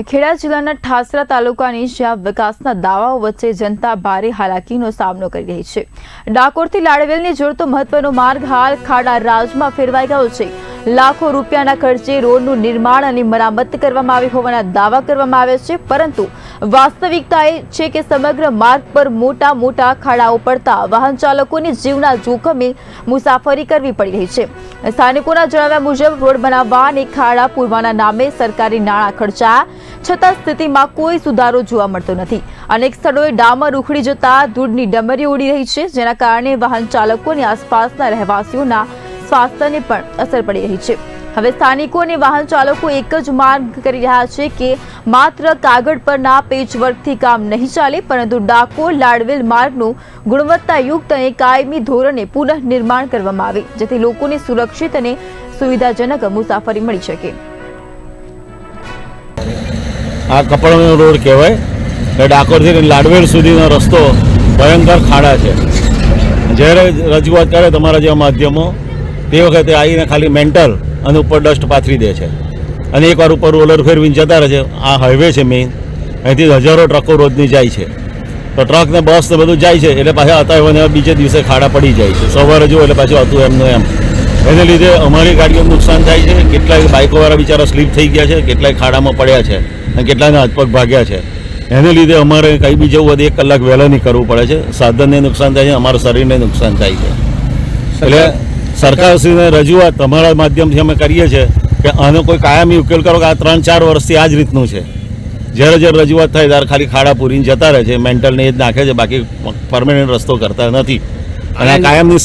ખેડા જિલ્લાના ઠાસરા તાલુકાની જ્યાં વિકાસના દાવાઓ વચ્ચે જનતા ભારે હાલાકીનો સામનો કરી રહી છે। ડાકોરથી લાડવેલને જોડતો મહત્વનો માર્ગ હાલ ખાડા રાજમાં ફેરવાઈ ગયો છે। લાખો રૂપિયાના ખર્ચે રોડનું નિર્માણ અને મરામત કરવામાં આવી હોવાના દાવા કરવામાં આવે છે, પરંતુ વાસ્તવિકતા એ છે કે સમગ્ર માર્ગ પર મોટા મોટા ખાડાઓ પડતા વાહન ચાલકોને જીવના જોખમે મુસાફરી કરવી પડી રહી છે। સ્થાનિકોના જણાવ્યા મુજબ રોડ બનાવવા અને ખાડા પૂરવાના નામે સરકારી નાણાં ખર્ચાયા છતાં સ્થિતિમાં કોઈ સુધારો જોવા મળતો નથી। અનેક સ્થળોએ ડામર ઉખડી જતા ધૂળની ડમરી ઉડી રહી છે, જેના કારણે વાહન ચાલકો અને આસપાસના રહેવાસીઓના સ્વાસ્થ્યને પણ અસર પડી રહી છે। હવે સ્થાનિકો અને વાહન ચાલકો એક જ માંગ કરી રહ્યા છે કે માત્ર કાગળ પરના પેચવર્કથી કામ નહીં ચાલે, પરંતુ ડાકોર લાડવેલ માર્ગનું ગુણવત્તાયુક્ત અને કાયમી ધોરણે પુનઃનિર્માણ કરવામાં આવે, જેથી લોકોને સુરક્ષિત અને સુવિધાજનક મુસાફરી મળી શકે। આ કપડનો રોડ કહેવાય કે ડાકોરથી લાડવેલ સુધીનો રસ્તો ભયંકર ખાડા છે। જ્યારે રજૂઆત કરે તમારા જેવા માધ્યમો તે વખતે આવીને ખાલી મેન્ટલ અને ઉપર ડસ્ટ પાથરી દે છે અને એકવાર ઉપર રોલર ફેરવીને જતા રહે છે। આ હાઈવે છે મેઇન, અહીંથી હજારો ટ્રકો રોજની જાય છે, તો ટ્રક ને બસ ને બધું જાય છે એટલે પાછા હતા બીજે દિવસે ખાડા પડી જાય છે। સવારે જુઓ એટલે પાછું હતું એમનું એમ। એને લીધે અમારી ગાડીઓનું નુકસાન થાય છે, કેટલાય બાઇકોવાળા બિચારા સ્લીપ થઈ ગયા છે, કેટલાય ખાડામાં પડ્યા છે અને કેટલાયને હાથ પગ ભાગ્યા છે। એને લીધે અમારે કંઈ બી જવું હોય 1 કલાક વહેલા નીકળવું પડે છે। સાધનને નુકસાન થાય છે, અમારા શરીરને નુકસાન થાય છે। એટલે સરકારશ્રીને રજૂઆત તમારા માધ્યમથી અમે કરીએ છીએ કે આનો કોઈ કાયમી ઉકેલ કરો, કે આ 3-4 વર્ષથી આ જ રીતનું છે। જ્યારે જ્યારે રજૂઆત થાય ત્યારે ખાલી ખાડા પૂરીને જતા રહે છે, મેન્ટલને એ જ નાખે છે, બાકી પરમેનન્ટ રસ્તો કરતા નથી અને આ કાયમની